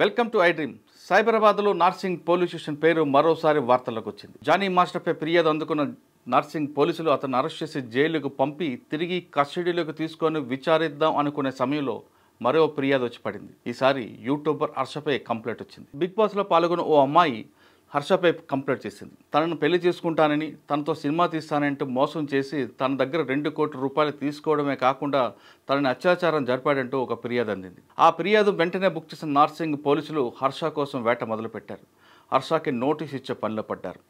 Welcome to iDream. సైబరాబాద్లో Narsingi police station పేరు మరోసారి వార్తల్లోకి వచ్చింది. జానీ మాస్టర్పై ఫిర్యాదు అందుకున్న నార్సింగ్ పోలీసులు అతను అరెస్ట్ చేసి జైలుకు పంపి తిరిగి కస్టడీలోకి తీసుకొని విచారిద్దాం అనుకునే సమయంలో మరో ఫిర్యాదు వచ్చి పడింది. ఈసారి యూట్యూబర్ హర్షపై కంప్లైంట్ వచ్చింది. బిగ్ బాస్లో పాల్గొన్న ఓ అమ్మాయి హర్షపై కంప్లైంట్ చేసింది. తనను పెళ్లి చేసుకుంటానని, తనతో సినిమా తీస్తానంటూ మోసం చేసి తన దగ్గర 2 కోట్ల రూపాయలు తీసుకోవడమే కాకుండా తనని అత్యాచారం జరిపాడంటూ ఒక ఫిర్యాదు అందింది. ఆ ఫిర్యాదు వెంటనే బుక్ చేసిన నార్సింగ్ పోలీసులు హర్ష కోసం వేట మొదలుపెట్టారు. హర్షకి నోటీస్ ఇచ్చే పనిలో పడ్డారు.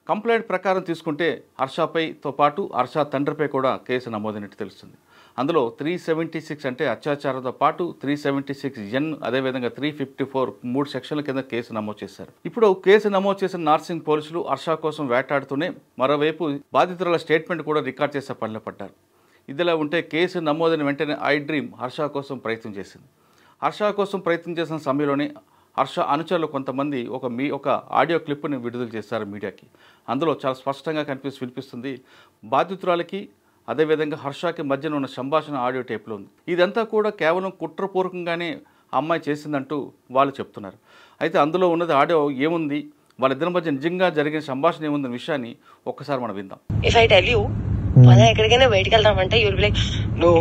కంప్లైంట్ ప్రకారం తీసుకుంటే హర్షపైతో పాటు హర్ష తండ్రిపై కూడా కేసు నమోదైనట్టు తెలుస్తుంది. అందులో 376 అంటే అత్యాచారంతో పాటు 376N, అదేవిధంగా 354 3 సెక్షన్ల కింద కేసు నమోదు చేశారు. ఇప్పుడు కేసు నమోదు చేసిన నార్సింగ్ పోలీసులు హర్ష కోసం వేటాడుతూనే మరోవైపు బాధితుల స్టేట్మెంట్ కూడా రికార్డ్ చేసే పనిలో పడ్డారు. ఇదిలా ఉంటే కేసు నమోదైన వెంటనే ఐ డ్రీమ్ హర్ష కోసం ప్రయత్నం చేసింది. హర్ష కోసం ప్రయత్నం చేసిన సమయంలోనే హర్ష అనుచరులు కొంతమంది ఒక ఆడియో క్లిప్ని విడుదల చేశారు మీడియాకి. అందులో చాలా స్పష్టంగా వినిపిస్తుంది. బాధితురాలకి అదేవిధంగా హర్షకి మధ్యన ఉన్న సంభాషణ ఆడియో టేప్లో ఉంది. ఇదంతా కూడా కేవలం కుట్రపూర్వకంగానే అమ్మాయి చేసిందంటూ వాళ్ళు చెప్తున్నారు. అయితే అందులో ఉన్నది ఆడియో ఏముంది, వాళ్ళిద్దరి మధ్య నిజంగా జరిగిన సంభాషణ ఏముందన్న విషయాన్ని ఒక్కసారి మనం విందాం. ఇఫ్ ఐ టెల్ యూ మనం ఎక్కడికైనా బయటకు వెళ్దామంటే you will be like no,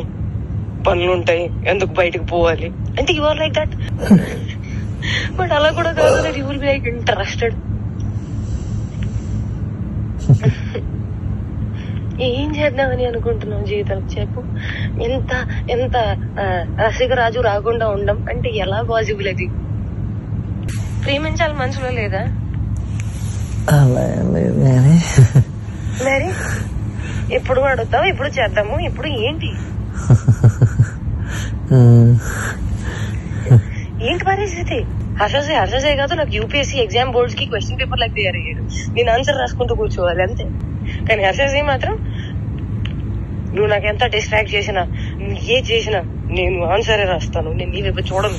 పనులు ఉంటాయి, ఎందుకు బయటకు పోవాలి అంటే you are like that. But అలా కూడా కాదు, you will be like interested. ఏం చేద్దామని అనుకుంటున్నావు జీవితం చెప్పు. ఎంత ఎంత రసికరాజు రాకుండా ఉండం అంటే ఎలా పాసిబుల్? అది ప్రేమించాలి మనసులో లేదా? మరి ఎప్పుడు అడుగుతావు, ఎప్పుడు చేద్దాము, ఇప్పుడు ఏంటి ఏంటి పరిస్థితి? హర్షసే కాదు, నాకు యూపీఎస్సీ ఎగ్జామ్ బోర్డ్స్ కి క్వశ్చన్ పేపర్ లాగా తయారు అయ్యాడు. నేను ఆన్సర్ రాసుకుంటూ కూర్చోవాలి అంతే. కానీ హర్షసే మాత్రం నువ్వు నాకు ఎంత డిస్ట్రాక్ట్ చేసినా, ఏ చేసినా నేను ఆన్సరే రాస్తాను, నేను నీ వైపు చూడను.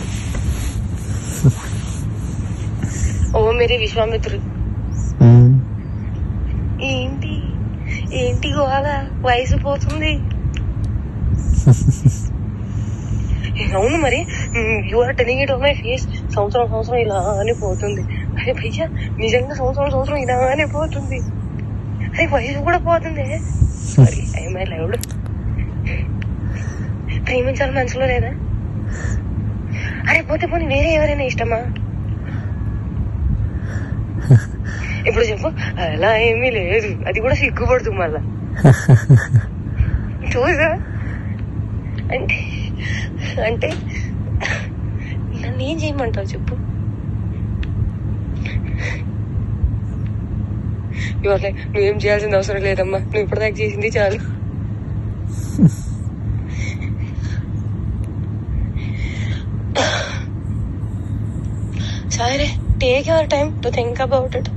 ఓ మేరే విశ్వామిత్రుడు. ఏంటి ఏంటి గోళ, వయసు పోతుంది. అవును మరి, you are telling it on my face. సంవత్సరం ఇలానే పోతుంది. అరే భయ్యా, నిజంగా సంవత్సరం ఇలానే పోతుంది. అరే వయసు కూడా పోతుంది. Sorry, I loved. ప్రేమించాలి మనసులో లేదా? అరే పోతే పోనీ వేరే ఎవరైనా ఇష్టమా? ఇప్పుడు చెప్పు. అలా ఏమీ లేదు, అది కూడా సిగ్గుపడుతుంది మళ్ళా. చూసా అంటే నన్ను ఏం చేయమంటావు చెప్పు? నువ్వేం చేయాల్సిన అవసరం లేదమ్మా, నువ్వు ఇప్పటిదాకా చేసింది చాలు. సరే, take your time to think about it.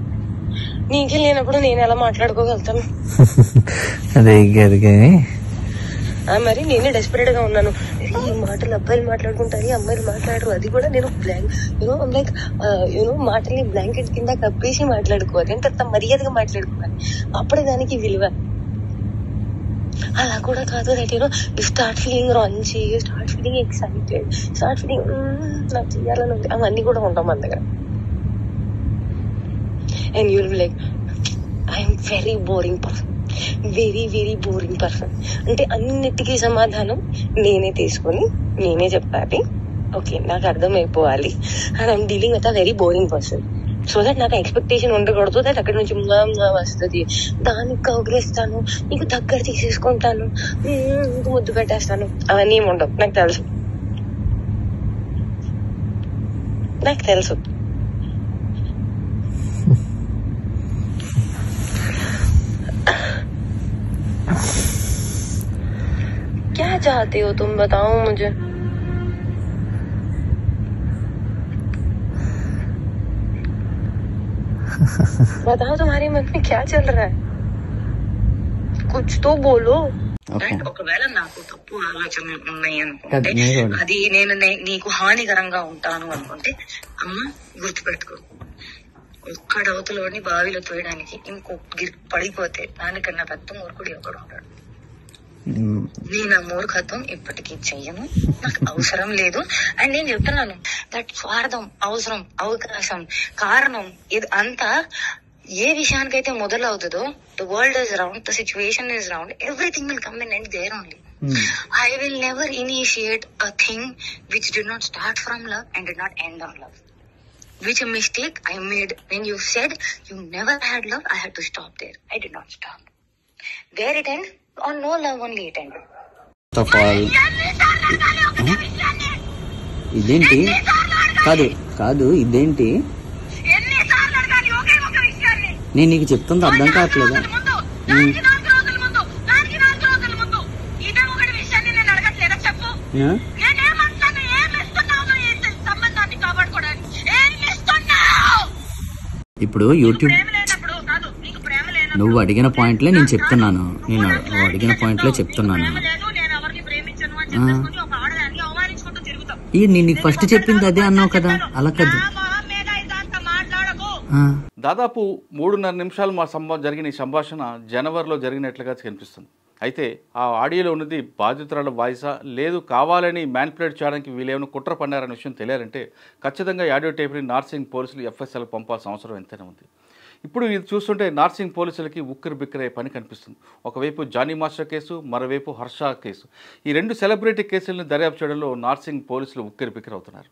నీకే లేనప్పుడు నేను ఎలా మాట్లాడుకోగలుగుతాను? మరి నేనే డెస్పరేట్ గా ఉన్నాను. ఈ మాటలు అబ్బాయిలు మాట్లాడుకుంటారు, అమ్మాయిలు మాట్లాడరు. అది కూడా నేను మాటల్ని బ్లాంకెట్ కింద కప్పేసి మాట్లాడుకోవాలి. ఎంత మర్యాదగా మాట్లాడుకోవాలి, అప్పుడే దానికి విలువ. అలా కూడా కాదు. దట్ యు స్టార్ట్ ఫీలింగ్ రాంచి, you start feeling excited, start feeling నాకు చెయ్యాలని ఉంది. అవన్నీ కూడా ఉంటాం మన దగ్గర. And you will be like I'm very boring person, very very boring person. అంటే అన్నిటికీ సమాధానం నేనే తీసుకొని నేనే చెప్పాలి. ఓకే, నాకు అర్థమైపోవాలి. And I'm dealing with a very boring person. So that నాకు ఎక్స్పెక్టేషన్ ఉండకూడదు. దట్ అక్కడి నుంచి వస్తుంది, దానికి కౌగిలిస్తాను, నీకు దగ్గర తీసేసుకుంటాను, ముద్దు పెట్టేస్తాను, అవన్నీ ఏమి ఉండవు. నాకు తెలుసు. क्या चाहते हो तुम, बताओ मुझे. बताओ तुम्हारे मन में क्या चल रहा है, कुछ तो बोलो. ఒకవేళ నాకు తప్పు ఆలోచనలు ఉన్నాయి అనుకుంటే, అది నేను నీకు హానికరంగా ఉంటాను అనుకుంటే, అమ్మ గుర్తుపెట్టుకో, ఒక్కడవతలోని బావిలో తోయడానికి ఇంకో పడిపోతే దానికన్నా పెద్ద మూర్ఖుడు ఎవడు ఉంటాడు. నేను ఆ మూర్ఖత్వం ఇప్పటికీ చెయ్యను, నాకు అవసరం లేదు. అండ్ నేను చెప్తున్నాను దట్ స్వార్థం, అవసరం, అవకాశం, కారణం ఇది అంతా ఏ విషయానికైతే మొదలవుతుందో, the world is round, the situation is round, everything will come in and there only. I will never initiate a thing which did not start from love and did not end on love. Which a mistake I made when you said you never had love, I had to stop there. I did not stop. Where it ends? On no love only it ended. First of all, ఇదేంటి కాదు ఇదేంటి నేను నీకు చెప్తుంది అర్థం కావట్లేదా? ఇప్పుడు YouTube నువ్వు అడిగిన పాయింట్లే నేను చెప్తున్నాను, నువ్వు అడిగిన పాయింట్లే చెప్తున్నాను. నేను నీకు ఫస్ట్ చెప్పింది అదే అన్నావు కదా, అలా కదా. దాదాపు 3.5 నిమిషాలు జరిగిన ఈ సంభాషణ జనవరిలో జరిగినట్లుగా కనిపిస్తుంది. అయితే ఆ ఆడియోలో ఉన్నది బాధితురాల వాయిసా, లేదు కావాలని మ్యానిపులేట్ చేయడానికి వీళ్ళేమైనా కుట్ర పన్నారనే విషయం తెలియాలంటే ఖచ్చితంగా ఆడియో టేప్ని నార్సింగ్ పోలీసులు FSL పంపాల్సిన అవసరం ఎంతైనా ఉంది. ఇప్పుడు ఇది చూస్తుంటే నార్సింగ్ పోలీసులకి ఉక్కిరి బిక్కిరే పని కనిపిస్తుంది. ఒకవైపు జానీ మాస్టర్ కేసు, మరోవైపు హర్ష కేసు. ఈ 2 సెలబ్రిటీ కేసులను దర్యాప్తు చేయడంలో నార్సింగ్ పోలీసులు ఉక్కిరి బిక్కిరి అవుతున్నారు.